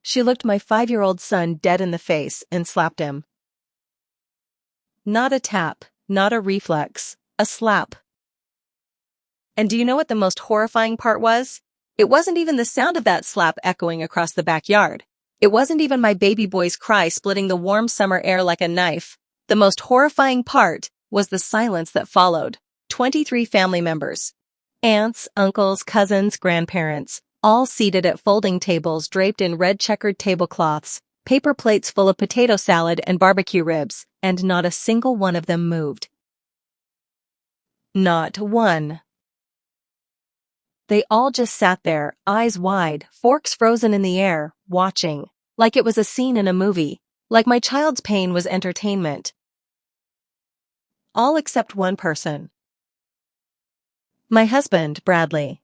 She looked my 5-year-old son dead in the face and slapped him. Not a tap, not a reflex, a slap. And do you know what the most horrifying part was? It wasn't even the sound of that slap echoing across the backyard. It wasn't even my baby boy's cry splitting the warm summer air like a knife. The most horrifying part was the silence that followed. 23 family members. Aunts, uncles, cousins, grandparents, all seated at folding tables draped in red checkered tablecloths, paper plates full of potato salad and barbecue ribs, and not a single one of them moved. Not one. They all just sat there, eyes wide, forks frozen in the air, watching, like it was a scene in a movie, like my child's pain was entertainment. All except one person. My husband, Bradley.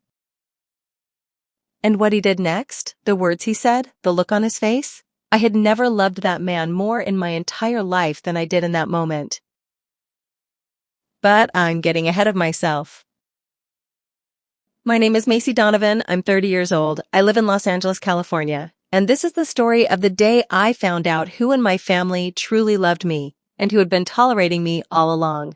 And what he did next, the words he said, the look on his face, I had never loved that man more in my entire life than I did in that moment. But I'm getting ahead of myself. My name is Macy Donovan, I'm 30 years old, I live in Los Angeles, California, and this is the story of the day I found out who in my family truly loved me, and who had been tolerating me all along.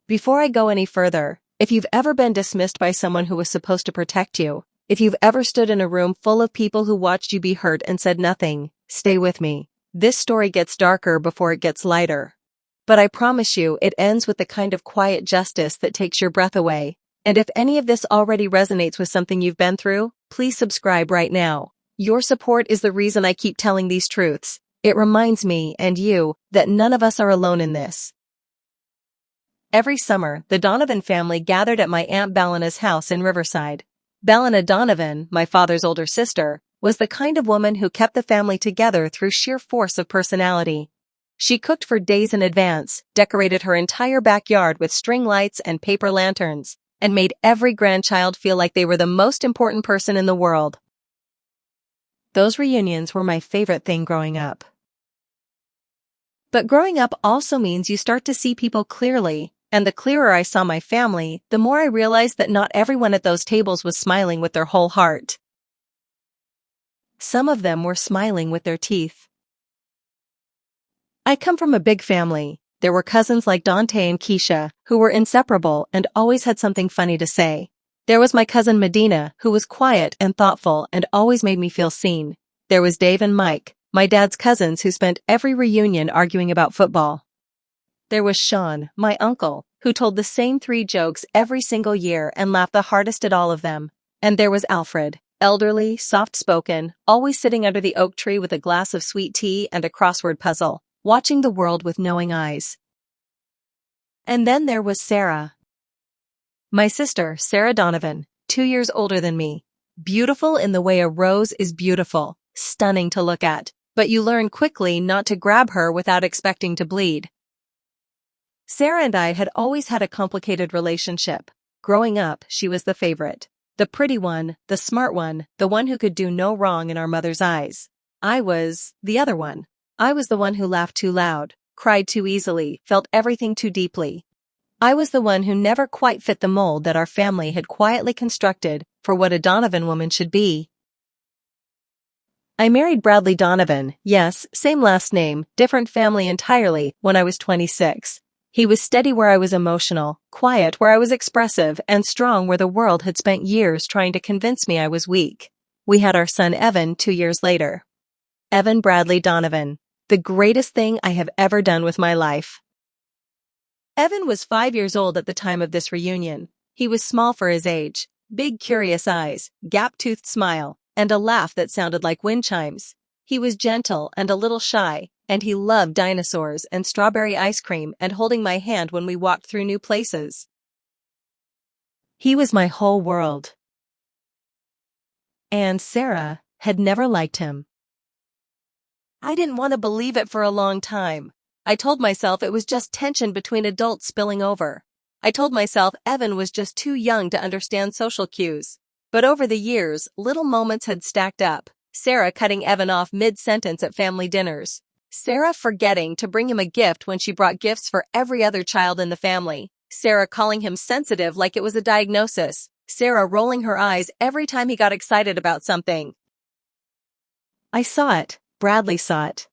Before I go any further, if you've ever been dismissed by someone who was supposed to protect you, if you've ever stood in a room full of people who watched you be hurt and said nothing, stay with me. This story gets darker before it gets lighter. But I promise you it ends with the kind of quiet justice that takes your breath away. And if any of this already resonates with something you've been through, please subscribe right now. Your support is the reason I keep telling these truths. It reminds me, and you, that none of us are alone in this. Every summer, the Donovan family gathered at my Aunt Balena's house in Riverside. Balena Donovan, my father's older sister, was the kind of woman who kept the family together through sheer force of personality. She cooked for days in advance, decorated her entire backyard with string lights and paper lanterns, and made every grandchild feel like they were the most important person in the world. Those reunions were my favorite thing growing up. But growing up also means you start to see people clearly, and the clearer I saw my family, the more I realized that not everyone at those tables was smiling with their whole heart. Some of them were smiling with their teeth. I come from a big family. There were cousins like Dante and Keisha, who were inseparable and always had something funny to say. There was my cousin Medina, who was quiet and thoughtful and always made me feel seen. There was Dave and Mike, my dad's cousins who spent every reunion arguing about football. There was Sean, my uncle, who told the same 3 jokes every single year and laughed the hardest at all of them. And there was Alfred, elderly, soft-spoken, always sitting under the oak tree with a glass of sweet tea and a crossword puzzle, watching the world with knowing eyes. And then there was Sarah. My sister, Sarah Donovan, 2 years older than me. Beautiful in the way a rose is beautiful, stunning to look at, but you learn quickly not to grab her without expecting to bleed. Sarah and I had always had a complicated relationship. Growing up, she was the favorite. The pretty one, the smart one, the one who could do no wrong in our mother's eyes. I was the other one. I was the one who laughed too loud, cried too easily, felt everything too deeply. I was the one who never quite fit the mold that our family had quietly constructed for what a Donovan woman should be. I married Bradley Donovan, yes, same last name, different family entirely, when I was 26. He was steady where I was emotional, quiet where I was expressive, and strong where the world had spent years trying to convince me I was weak. We had our son Evan 2 years later. Evan Bradley Donovan, the greatest thing I have ever done with my life. Evan was 5 years old at the time of this reunion. He was small for his age, big curious eyes, gap-toothed smile, and a laugh that sounded like wind chimes. He was gentle and a little shy, and he loved dinosaurs and strawberry ice cream and holding my hand when we walked through new places. He was my whole world. And Sarah had never liked him. I didn't want to believe it for a long time. I told myself it was just tension between adults spilling over. I told myself Evan was just too young to understand social cues. But over the years, little moments had stacked up. Sarah cutting Evan off mid-sentence at family dinners. Sarah forgetting to bring him a gift when she brought gifts for every other child in the family. Sarah calling him sensitive like it was a diagnosis. Sarah rolling her eyes every time he got excited about something. I saw it, Bradley saw it.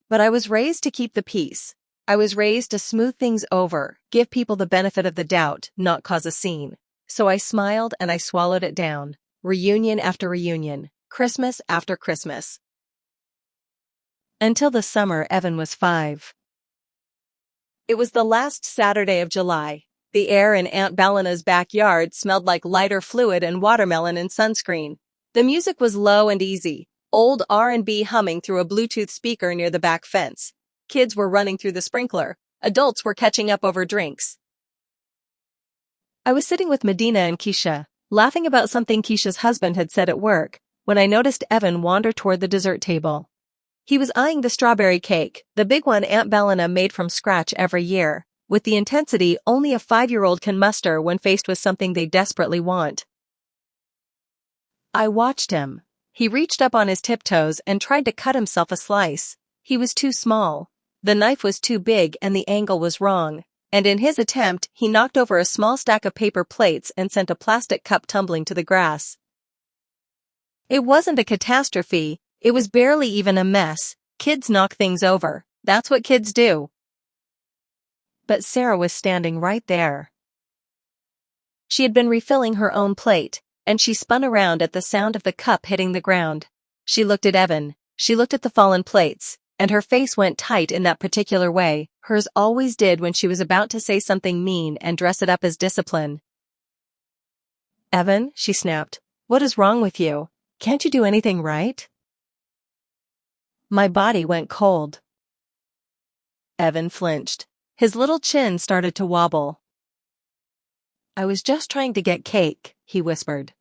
But I was raised to keep the peace. I was raised to smooth things over, give people the benefit of the doubt, not cause a scene. So I smiled and I swallowed it down. Reunion after reunion, Christmas after Christmas. Until the summer Evan was 5. It was the last Saturday of July. The air in Aunt Balena's backyard smelled like lighter fluid and watermelon and sunscreen. The music was low and easy, old R&B humming through a Bluetooth speaker near the back fence. Kids were running through the sprinkler. Adults were catching up over drinks. I was sitting with Medina and Keisha, laughing about something Keisha's husband had said at work, when I noticed Evan wander toward the dessert table. He was eyeing the strawberry cake, the big one Aunt Balena made from scratch every year, with the intensity only a 5-year-old can muster when faced with something they desperately want. I watched him. He reached up on his tiptoes and tried to cut himself a slice. He was too small. The knife was too big and the angle was wrong. And in his attempt, he knocked over a small stack of paper plates and sent a plastic cup tumbling to the grass. It wasn't a catastrophe. It was barely even a mess. Kids knock things over. That's what kids do. But Sarah was standing right there. She had been refilling her own plate, and she spun around at the sound of the cup hitting the ground. She looked at Evan. She looked at the fallen plates, and her face went tight in that particular way. Hers always did when she was about to say something mean and dress it up as discipline. "Evan," she snapped, "what is wrong with you? Can't you do anything right?" My body went cold. Evan flinched. His little chin started to wobble. "I was just trying to get cake," he whispered.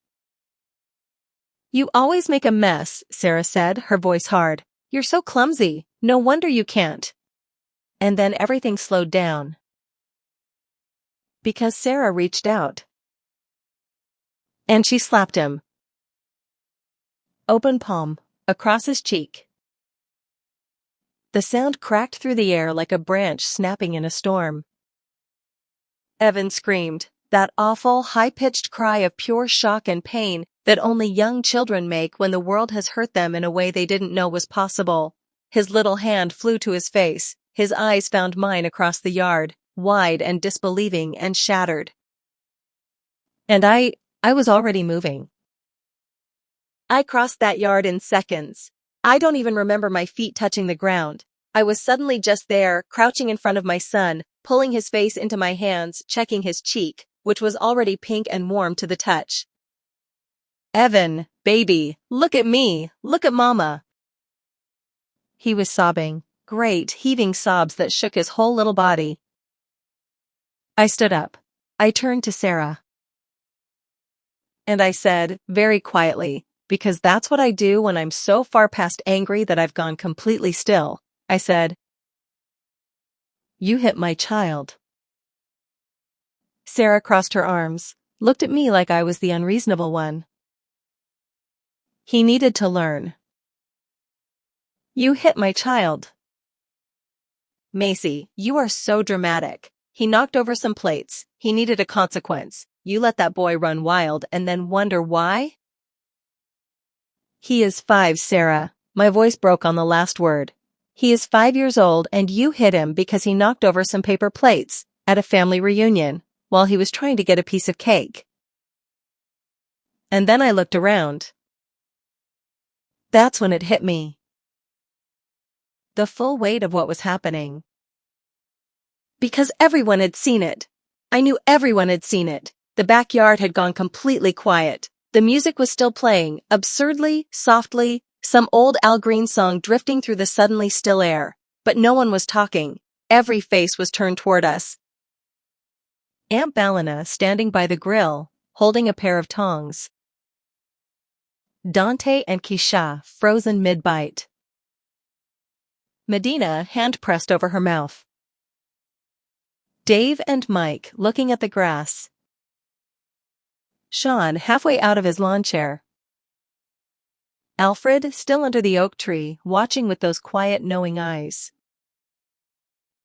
"You always make a mess," Sarah said, her voice hard. "You're so clumsy. No wonder you can't." And then everything slowed down. Because Sarah reached out. And she slapped him. Open palm, across his cheek. The sound cracked through the air like a branch snapping in a storm. Evan screamed, that awful, high-pitched cry of pure shock and pain that only young children make when the world has hurt them in a way they didn't know was possible. His little hand flew to his face. His eyes found mine across the yard, wide and disbelieving and shattered. And I was already moving. I crossed that yard in seconds. I don't even remember my feet touching the ground. I was suddenly just there, crouching in front of my son, pulling his face into my hands, checking his cheek, which was already pink and warm to the touch. "Evan, baby, look at me, look at Mama." He was sobbing, great, heaving sobs that shook his whole little body. I stood up. I turned to Sarah. And I said, very quietly, because that's what I do when I'm so far past angry that I've gone completely still, I said, "You hit my child." Sarah crossed her arms, looked at me like I was the unreasonable one. "He needed to learn." "You hit my child." "Macy, you are so dramatic. He knocked over some plates. He needed a consequence. You let that boy run wild and then wonder why?" "He is 5, Sarah." My voice broke on the last word. "He is 5 years old and you hit him because he knocked over some paper plates at a family reunion while he was trying to get a piece of cake." And then I looked around. That's when it hit me. The full weight of what was happening. Because everyone had seen it. I knew everyone had seen it. The backyard had gone completely quiet. The music was still playing, absurdly, softly, some old Al Green song drifting through the suddenly still air. But no one was talking. Every face was turned toward us. Aunt Balena standing by the grill, holding a pair of tongs. Dante and Keisha frozen mid-bite. Medina hand pressed over her mouth. Dave and Mike looking at the grass. Sean halfway out of his lawn chair. Alfred still under the oak tree, watching with those quiet, knowing eyes.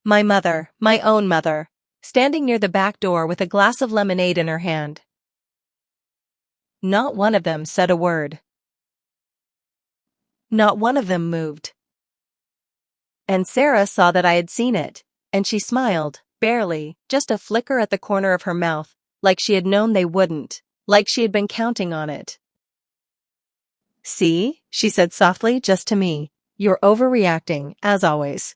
My mother, my own mother, standing near the back door with a glass of lemonade in her hand. Not one of them said a word. Not one of them moved. And Sarah saw that I had seen it, and she smiled, barely, just a flicker at the corner of her mouth, like she had known they wouldn't, like she had been counting on it. "See," she said softly, just to me, "you're overreacting, as always."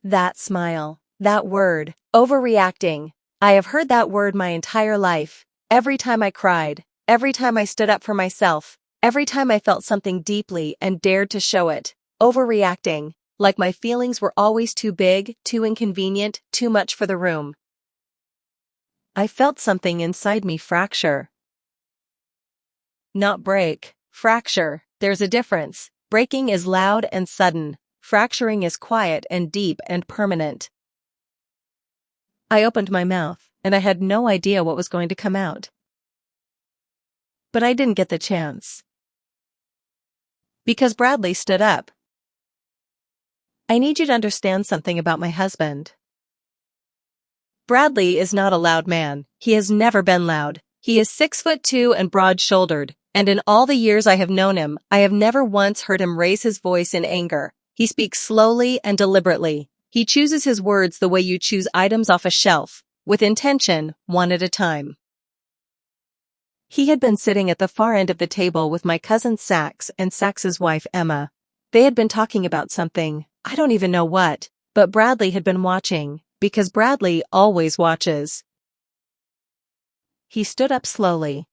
That smile, that word, overreacting. I have heard that word my entire life. Every time I cried, every time I stood up for myself, every time I felt something deeply and dared to show it. Overreacting, like my feelings were always too big, too inconvenient, too much for the room. I felt something inside me fracture. Not break, fracture. There's a difference. Breaking is loud and sudden. Fracturing is quiet and deep and permanent. I opened my mouth, and I had no idea what was going to come out. But I didn't get the chance. Because Bradley stood up. "I need you to understand something about my husband. Bradley is not a loud man. He has never been loud. He is 6'2" and broad-shouldered, and in all the years I have known him, I have never once heard him raise his voice in anger. He speaks slowly and deliberately. He chooses his words the way you choose items off a shelf, with intention, one at a time." He had been sitting at the far end of the table with my cousin Sax and Sax's wife Emma. They had been talking about something, I don't even know what, but Bradley had been watching, because Bradley always watches. He stood up slowly.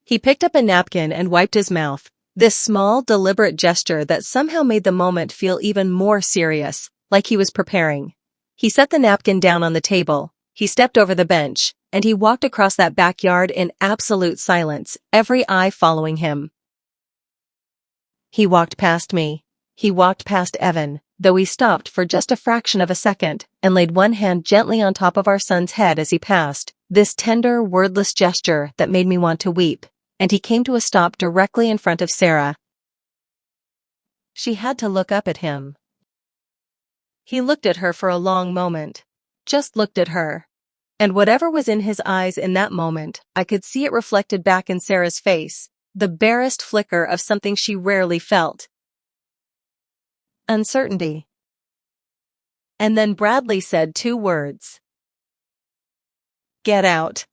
He picked up a napkin and wiped his mouth, this small, deliberate gesture that somehow made the moment feel even more serious, like he was preparing. He set the napkin down on the table, he stepped over the bench, and he walked across that backyard in absolute silence, every eye following him. He walked past me. He walked past Evan, though he stopped for just a fraction of a second and laid one hand gently on top of our son's head as he passed, this tender, wordless gesture that made me want to weep, and he came to a stop directly in front of Sarah. She had to look up at him. He looked at her for a long moment, just looked at her. And whatever was in his eyes in that moment, I could see it reflected back in Sarah's face, the barest flicker of something she rarely felt. Uncertainty. And then Bradley said 2 words. "Get out."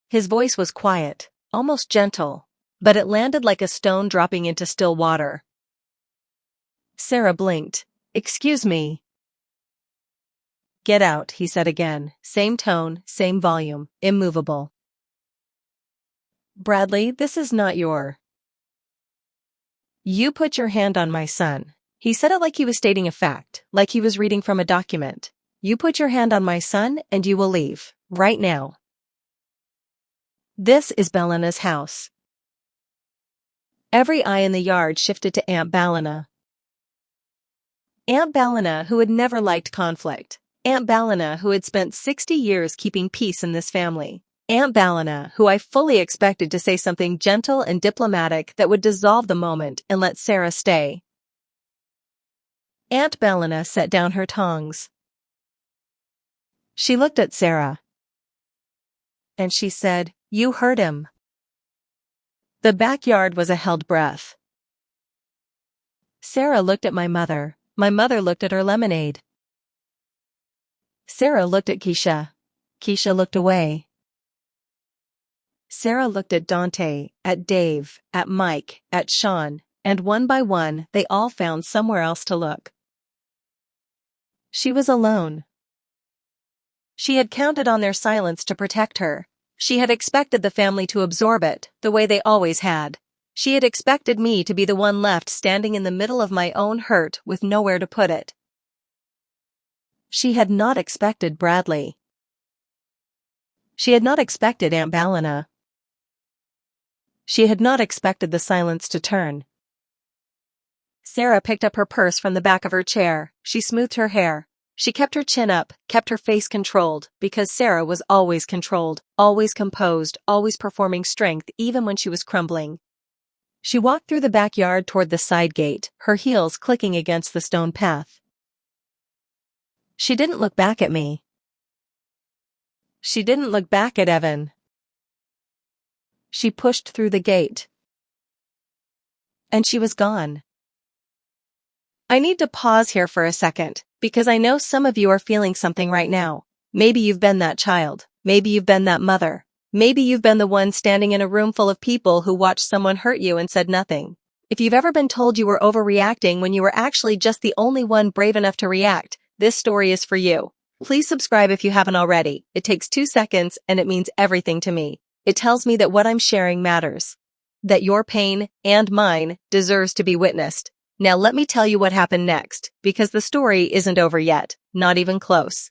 His voice was quiet, almost gentle, but it landed like a stone dropping into still water. Sarah blinked. "Excuse me." "Get out," he said again, same tone, same volume, immovable. "Bradley, this is not your..." "You put your hand on my son." He said it like he was stating a fact, like he was reading from a document. "You put your hand on my son and you will leave, right now. This is Balena's house." Every eye in the yard shifted to Aunt Balena. Aunt Balena, who had never liked conflict. Aunt Balena, who had spent 60 years keeping peace in this family. Aunt Balena, who I fully expected to say something gentle and diplomatic that would dissolve the moment and let Sarah stay. Aunt Balena set down her tongs. She looked at Sarah. And she said, "You heard him." The backyard was a held breath. Sarah looked at my mother looked at her lemonade. Sarah looked at Keisha. Keisha looked away. Sarah looked at Dante, at Dave, at Mike, at Sean, and one by one they all found somewhere else to look. She was alone. She had counted on their silence to protect her. She had expected the family to absorb it, the way they always had. She had expected me to be the one left standing in the middle of my own hurt with nowhere to put it. She had not expected Bradley. She had not expected Aunt Balena. She had not expected the silence to turn. Sarah picked up her purse from the back of her chair. She smoothed her hair. She kept her chin up, kept her face controlled, because Sarah was always controlled, always composed, always performing strength even when she was crumbling. She walked through the backyard toward the side gate, her heels clicking against the stone path. She didn't look back at me. She didn't look back at Evan. She pushed through the gate. and she was gone. I need to pause here for a second, because I know some of you are feeling something right now. Maybe you've been that child. Maybe you've been that mother. Maybe you've been the one standing in a room full of people who watched someone hurt you and said nothing. If you've ever been told you were overreacting when you were actually just the only one brave enough to react, this story is for you. Please subscribe if you haven't already. It takes 2 seconds and it means everything to me. It tells me that what I'm sharing matters. That your pain, and mine, deserves to be witnessed. Now let me tell you what happened next, because the story isn't over yet, not even close.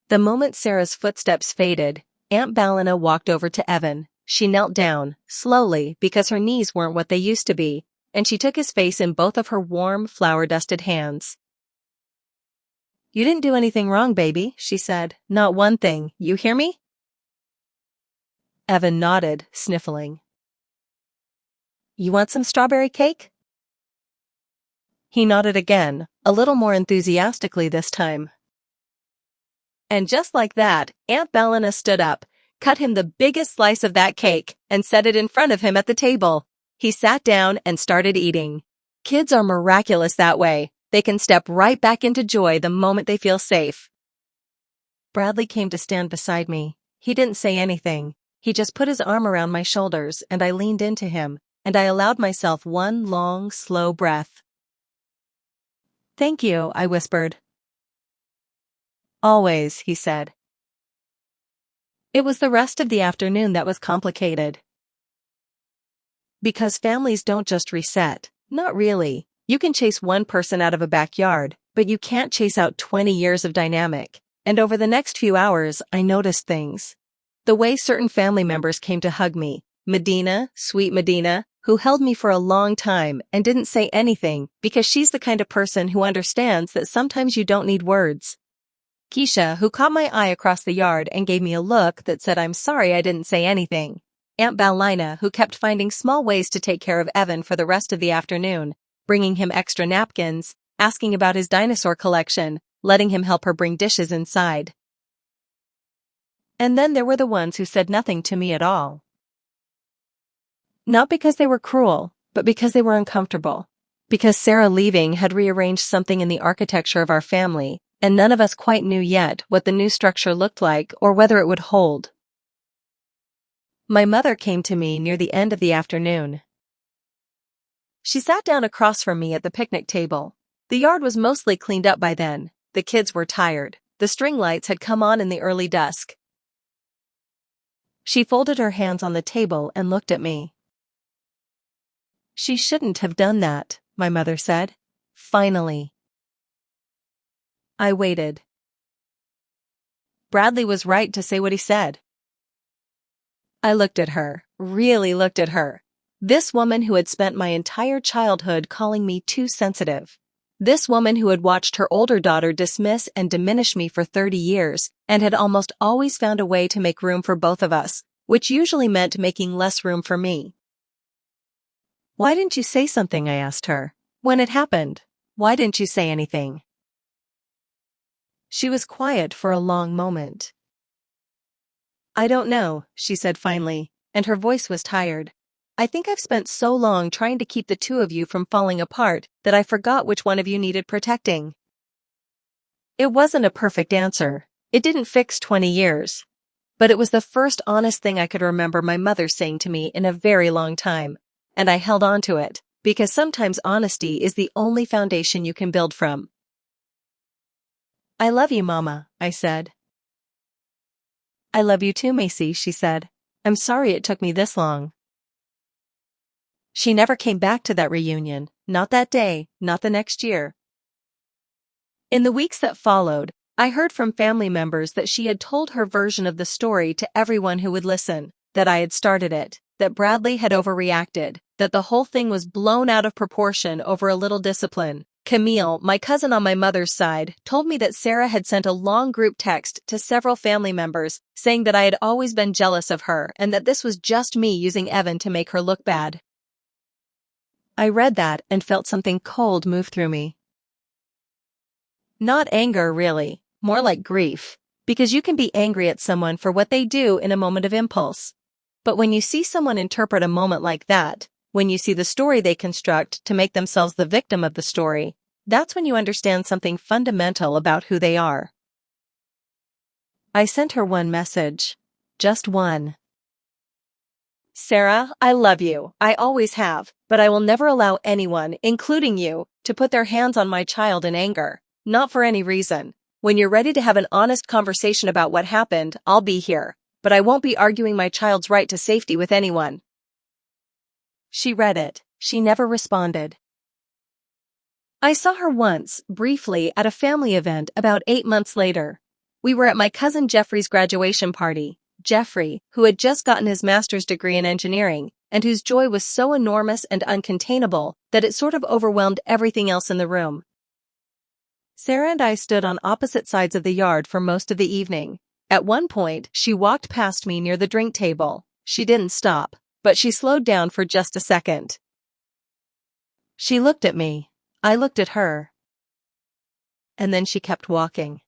The moment Sarah's footsteps faded, Aunt Ballina walked over to Evan. She knelt down, slowly, because her knees weren't what they used to be, and she took his face in both of her warm, flour-dusted hands. "You didn't do anything wrong, baby," she said. "Not one thing, you hear me?" Evan nodded, sniffling. "You want some strawberry cake?" He nodded again, a little more enthusiastically this time. And just like that, Aunt Ballina stood up, cut him the biggest slice of that cake, and set it in front of him at the table. He sat down and started eating. Kids are miraculous that way. They can step right back into joy the moment they feel safe. Bradley came to stand beside me. He didn't say anything. He just put his arm around my shoulders, and I leaned into him, and I allowed myself one long, slow breath. "Thank you," I whispered. "Always," he said. It was the rest of the afternoon that was complicated. Because families don't just reset. Not really. You can chase one person out of a backyard, but you can't chase out 20 years of dynamic. And over the next few hours, I noticed things. The way certain family members came to hug me. Medina, sweet Medina, who held me for a long time and didn't say anything because she's the kind of person who understands that sometimes you don't need words. Keisha, who caught my eye across the yard and gave me a look that said I'm sorry I didn't say anything. Aunt Ballina, who kept finding small ways to take care of Evan for the rest of the afternoon, bringing him extra napkins, asking about his dinosaur collection, letting him help her bring dishes inside. And then there were the ones who said nothing to me at all. Not because they were cruel, but because they were uncomfortable. Because Sarah leaving had rearranged something in the architecture of our family, and none of us quite knew yet what the new structure looked like or whether it would hold. My mother came to me near the end of the afternoon. She sat down across from me at the picnic table. The yard was mostly cleaned up by then. The kids were tired. The string lights had come on in the early dusk. She folded her hands on the table and looked at me. "She shouldn't have done that," my mother said. "Finally." I waited. Bradley was right to say what he said. I looked at her, really looked at her. This woman who had spent my entire childhood calling me too sensitive. This woman who had watched her older daughter dismiss and diminish me for 30 years and had almost always found a way to make room for both of us, which usually meant making less room for me. "Why didn't you say something?" I asked her. "When it happened, why didn't you say anything?" She was quiet for a long moment. "I don't know," she said finally, and her voice was tired. "I think I've spent so long trying to keep the two of you from falling apart that I forgot which one of you needed protecting." It wasn't a perfect answer. It didn't fix 20 years. But it was the first honest thing I could remember my mother saying to me in a very long time. And I held on to it, because sometimes honesty is the only foundation you can build from. "I love you, Mama," I said. "I love you too, Macy," she said. "I'm sorry it took me this long." She never came back to that reunion, not that day, not the next year. In the weeks that followed, I heard from family members that she had told her version of the story to everyone who would listen, that I had started it, that Bradley had overreacted, that the whole thing was blown out of proportion over a little discipline. Camille, my cousin on my mother's side, told me that Sarah had sent a long group text to several family members saying that I had always been jealous of her and that this was just me using Evan to make her look bad. I read that and felt something cold move through me. Not anger, really, more like grief, because you can be angry at someone for what they do in a moment of impulse. But when you see someone interpret a moment like that, When you see the story they construct to make themselves the victim of the story, that's when you understand something fundamental about who they are. I sent her one message. Just one. Sarah, I love you. I always have, but I will never allow anyone, including you, to put their hands on my child in anger. Not for any reason. When you're ready to have an honest conversation about what happened, I'll be here, but I won't be arguing my child's right to safety with anyone. She read it. She never responded. I saw her once, briefly, at a family event about 8 months later. We were at my cousin Jeffrey's graduation party. Jeffrey, who had just gotten his master's degree in engineering, and whose joy was so enormous and uncontainable that it sort of overwhelmed everything else in the room. Sarah and I stood on opposite sides of the yard for most of the evening. At one point, she walked past me near the drink table. She didn't stop, but she slowed down for just a second. She looked at me. I looked at her. And then she kept walking.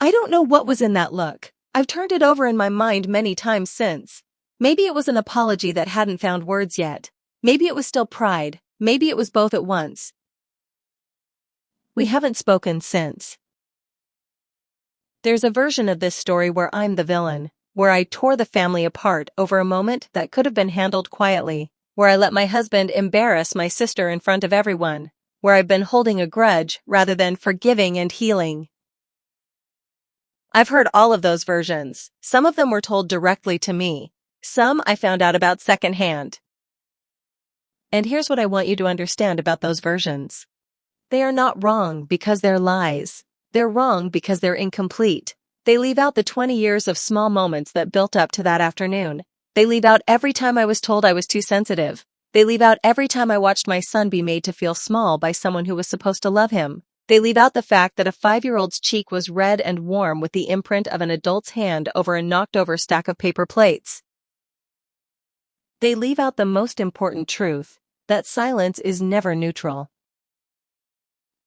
I don't know what was in that look. I've turned it over in my mind many times since. Maybe it was an apology that hadn't found words yet. Maybe it was still pride. Maybe it was both at once. We haven't spoken since. There's a version of this story where I'm the villain, where I tore the family apart over a moment that could have been handled quietly, where I let my husband embarrass my sister in front of everyone, where I've been holding a grudge rather than forgiving and healing. I've heard all of those versions. Some of them were told directly to me. Some I found out about secondhand. And here's what I want you to understand about those versions. They are not wrong because they're lies. They're wrong because they're incomplete. They leave out the 20 years of small moments that built up to that afternoon. They leave out every time I was told I was too sensitive. They leave out every time I watched my son be made to feel small by someone who was supposed to love him. They leave out the fact that a 5-year-old's cheek was red and warm with the imprint of an adult's hand over a knocked-over stack of paper plates. They leave out the most important truth, that silence is never neutral.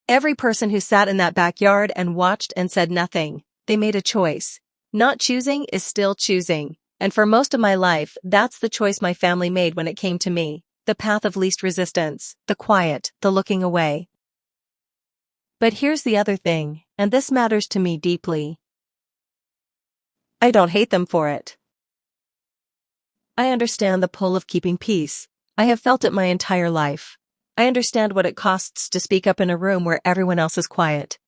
Every person who sat in that backyard and watched and said nothing, they made a choice. Not choosing is still choosing, and for most of my life, that's the choice my family made when it came to me, the path of least resistance, the quiet, the looking away. But here's the other thing, and this matters to me deeply. I don't hate them for it. I understand the pull of keeping peace. I have felt it my entire life. I understand what it costs to speak up in a room where everyone else is quiet.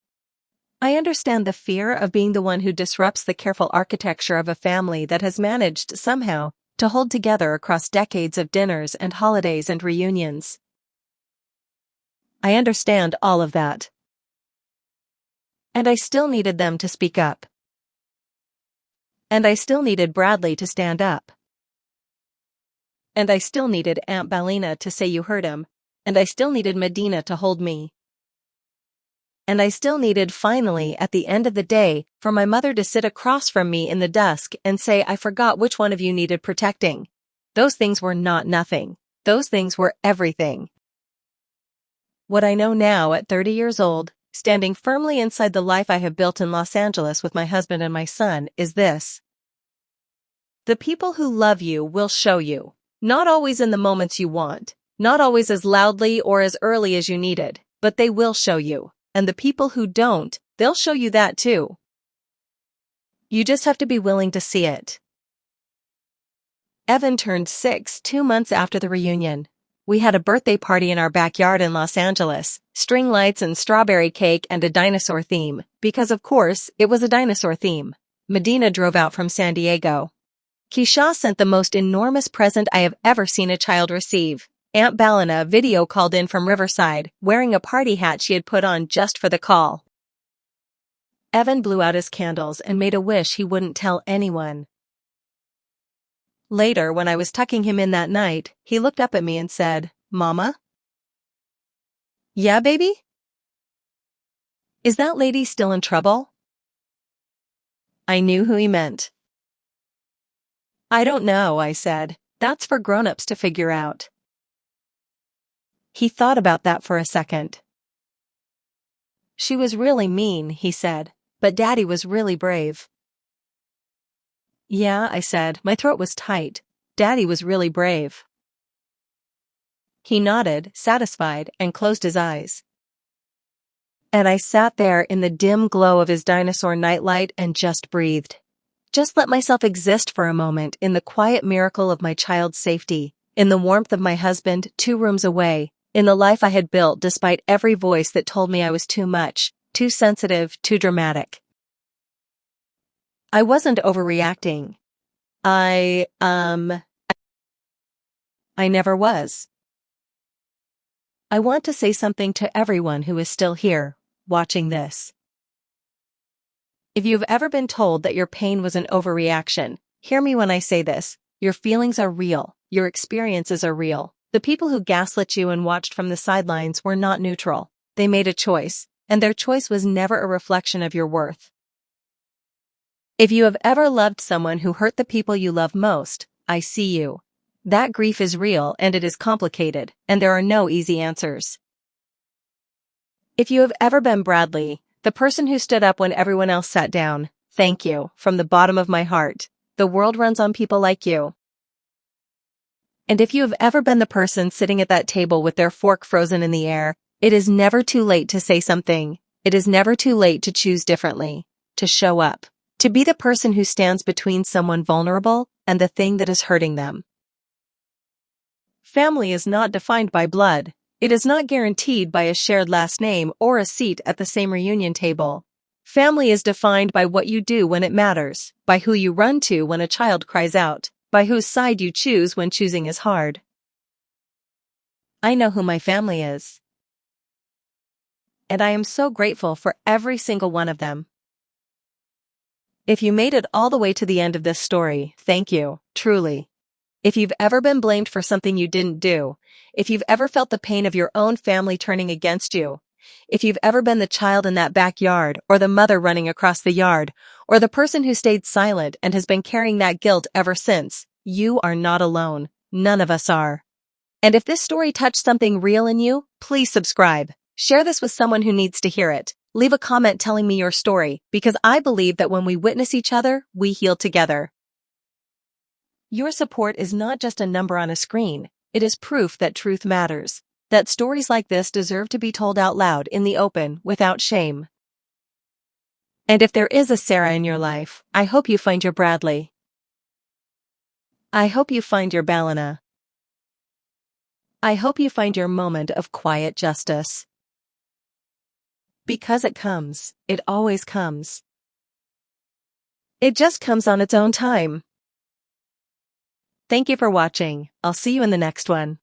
I understand the fear of being the one who disrupts the careful architecture of a family that has managed, somehow, to hold together across decades of dinners and holidays and reunions. I understand all of that. And I still needed them to speak up. And I still needed Bradley to stand up. And I still needed Aunt Balina to say you heard him. And I still needed Medina to hold me. And I still needed, finally, at the end of the day, for my mother to sit across from me in the dusk and say I forgot which one of you needed protecting. Those things were not nothing. Those things were everything. What I know now at 30 years old, standing firmly inside the life I have built in Los Angeles with my husband and my son, is this. The people who love you will show you. Not always in the moments you want. Not always as loudly or as early as you needed, but they will show you. And the people who don't, they'll show you that too. You just have to be willing to see it. Evan turned 6 2 months after the reunion. We had a birthday party in our backyard in Los Angeles, string lights and strawberry cake and a dinosaur theme, because of course, it was a dinosaur theme. Medina drove out from San Diego. Keisha sent the most enormous present I have ever seen a child receive. Aunt Balina video called in from Riverside, wearing a party hat she had put on just for the call. Evan blew out his candles and made a wish he wouldn't tell anyone. Later, when I was tucking him in that night, he looked up at me and said, "Mama?" "Yeah, baby?" "Is that lady still in trouble?" I knew who he meant. "I don't know," I said. "That's for grown-ups to figure out." He thought about that for a second. "She was really mean," he said, "but Daddy was really brave." "Yeah," I said, my throat was tight. "Daddy was really brave." He nodded, satisfied, and closed his eyes. And I sat there in the dim glow of his dinosaur nightlight and just breathed. Just let myself exist for a moment in the quiet miracle of my child's safety, in the warmth of my husband 2 rooms away, in the life I had built despite every voice that told me I was too much, too sensitive, too dramatic. I wasn't overreacting. I never was. I want to say something to everyone who is still here, watching this. If you've ever been told that your pain was an overreaction, hear me when I say this. Your feelings are real. Your experiences are real. The people who gaslit you and watched from the sidelines were not neutral. They made a choice, and their choice was never a reflection of your worth. If you have ever loved someone who hurt the people you love most, I see you. That grief is real and it is complicated, and there are no easy answers. If you have ever been Bradley, the person who stood up when everyone else sat down, thank you, from the bottom of my heart. The world runs on people like you. And if you have ever been the person sitting at that table with their fork frozen in the air, it is never too late to say something. It is never too late to choose differently, to show up, to be the person who stands between someone vulnerable and the thing that is hurting them. Family is not defined by blood. It is not guaranteed by a shared last name or a seat at the same reunion table. Family is defined by what you do when it matters, by who you run to when a child cries out, by whose side you choose when choosing is hard. I know who my family is. And I am so grateful for every single one of them. If you made it all the way to the end of this story, thank you, truly. If you've ever been blamed for something you didn't do, if you've ever felt the pain of your own family turning against you, if you've ever been the child in that backyard or the mother running across the yard, or the person who stayed silent and has been carrying that guilt ever since, you are not alone. None of us are. And if this story touched something real in you, please subscribe. Share this with someone who needs to hear it. Leave a comment telling me your story, because I believe that when we witness each other, we heal together. Your support is not just a number on a screen, it is proof that truth matters, that stories like this deserve to be told out loud in the open without shame. And if there is a Sarah in your life, I hope you find your Bradley. I hope you find your Balina. I hope you find your moment of quiet justice. Because it comes, it always comes. It just comes on its own time. Thank you for watching. I'll see you in the next one.